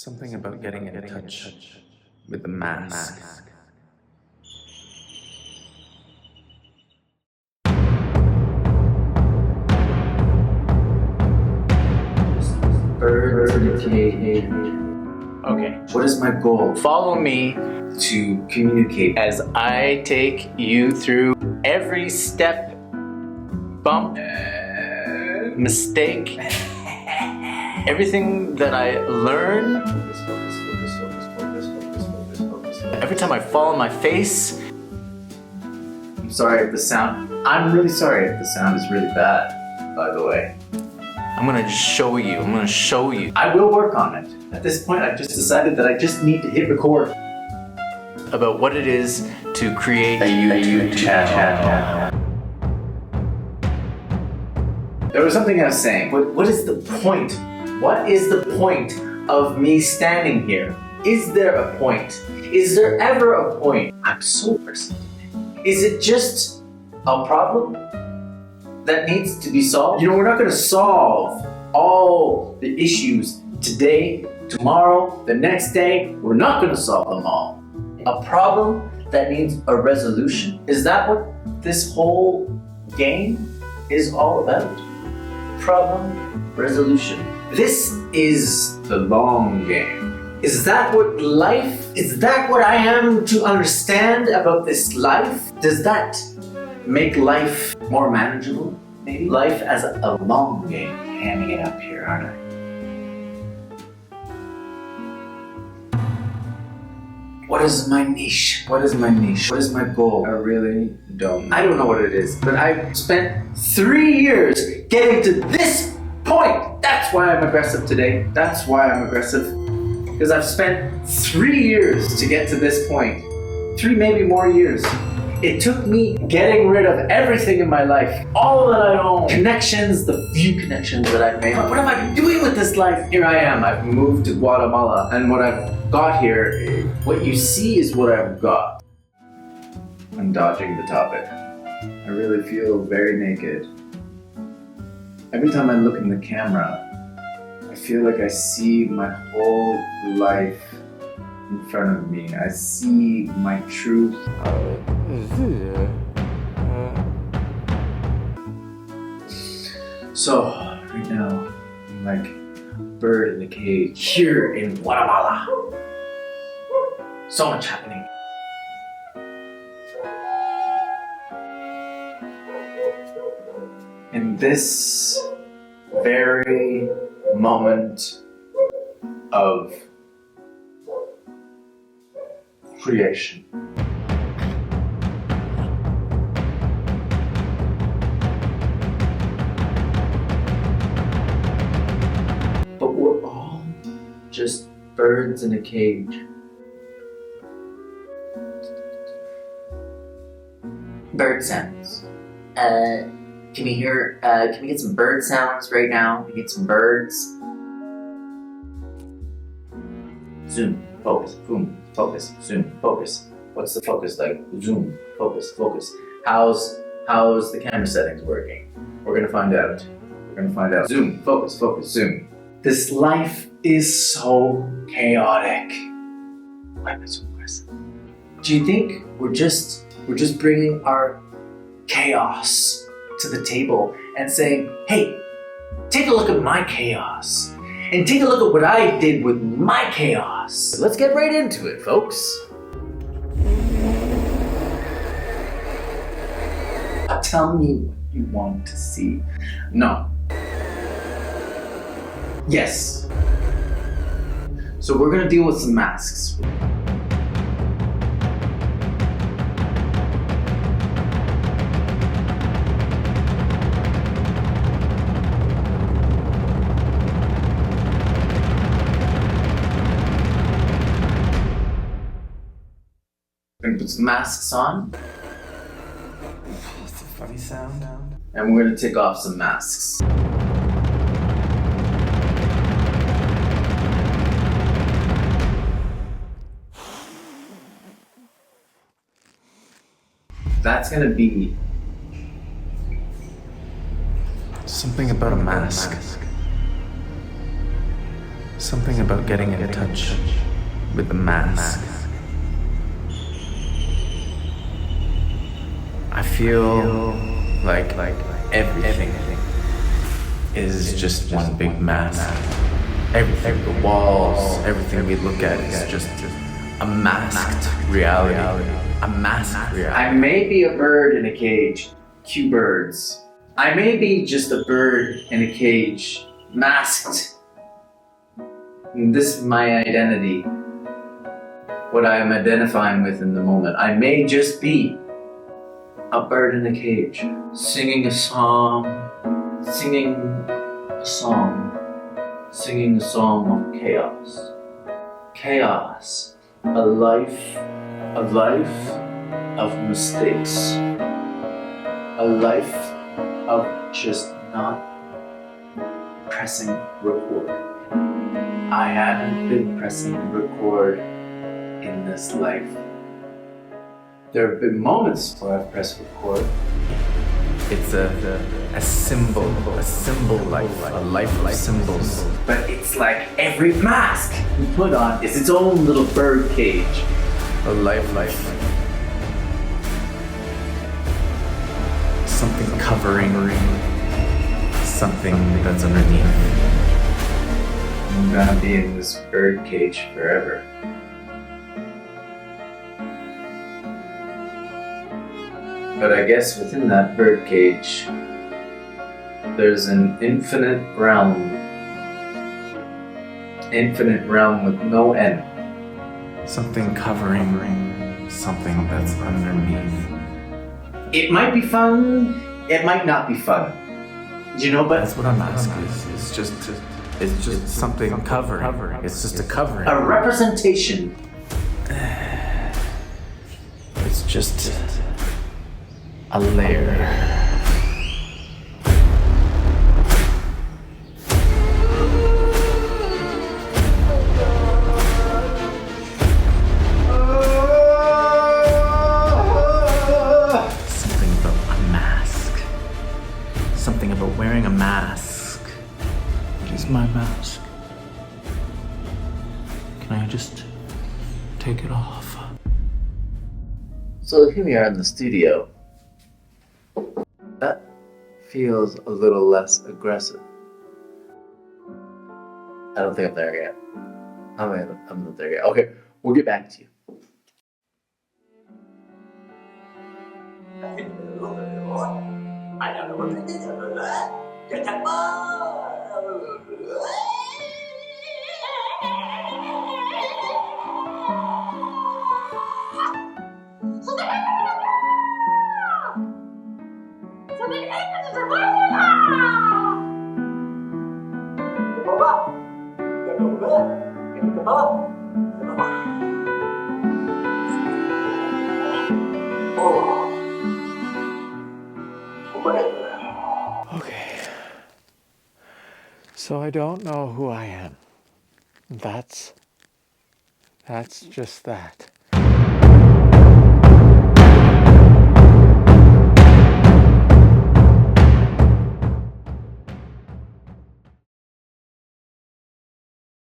Something about getting in touch with the mask. Birds in a cage. Okay. What is my goal? Follow me To communicate. as I take you through every step, bump, mistake, everything that I learn. Every time I fall on my face. I'm sorry if the sound. I'm really sorry if the sound is really bad, by the way. I'm gonna just show you. I'm gonna show you I will work on it. At this point, I've just decided that I just need to hit record. about what it is to create a YouTube channel. There was something I was saying. What is the point? What is the point of me standing here? Is there a point? Is there ever a point? I'm so personal. Is it just a problem that needs to be solved? You know, we're not going to solve all the issues today, tomorrow, the next day. We're not going to solve them all. A problem that needs a resolution. Is that what this whole game is all about? Problem, resolution. This is the long game. Is that what life, is that what I am to understand about this life? Does that make life more manageable? Maybe life as a long game. Hamming it up here, aren't I? What is my niche? What is my niche? What is my goal? I really don't know. I don't know what it is, but I've spent 3 years getting to this point. That's why I'm aggressive today. That's why I'm aggressive. Because I've spent 3 years to get to this point. 3, maybe more years. It took me getting rid of everything in my life. All that I own. Connections, the few connections that I've made. What am I doing with this life? Here I am. I've moved to Guatemala. And what I've got here, what you see is what I've got. I'm dodging the topic. I really feel very naked. Every time I look in the camera, I feel like I see my whole life in front of me. I see my truth. So, right now, I'm like a bird in a cage here in Guatemala. So much happening. In this very moment of creation. But we're all just birds in a cage. Bird sounds. Can we hear, can we get some bird sounds right now? Can we get some birds? Zoom, focus, boom, focus, zoom, focus. What's the focus like? Zoom, focus, focus. How's the camera settings working? We're gonna find out. We're gonna find out. Zoom, focus, focus, zoom. This life is so chaotic. Why am I so aggressive? Do you think we're just bringing our chaos to the table and saying, hey, take a look at my chaos and take a look at what I did with my chaos. Let's get right into it, folks. Tell me what you want to see. No. Yes. So we're gonna deal with some masks. We're gonna put some masks on. It's a funny sound. And we're gonna take off some masks. That's gonna be Something about a mask. Something about getting in touch with the mask. I feel like everything is just one big mask. Everything, the walls, everything we look at is just a masked reality. A masked reality. I may be a bird in a cage. Cue birds. I may be just a bird in a cage, masked. And this is my identity. What I am identifying with in the moment. I may just be a bird in a cage, singing a song of chaos. Chaos. A life of mistakes. A life of just not pressing record. I haven't been pressing record in this life. There have been moments where I've pressed record. It's a symbol life, a life of symbols. But it's like every mask we put on is its own little bird cage. A life. Something covering something that's underneath. I'm gonna be in this bird cage forever. But I guess within that bird cage, there's an infinite realm with no end. Something covering something that's underneath. It might be fun, it might not be fun. You know, but That's what a mask is. It's just something covering. It's just a covering. a representation. It's just a layer. Something about a mask. Something about wearing a mask. What is my mask? Can I just take it off? So here we are in the studio. That feels a little less aggressive. I don't think I'm there yet. I'm not there yet. Okay, we'll get back to you. Okay. So I don't know who I am. That's just that.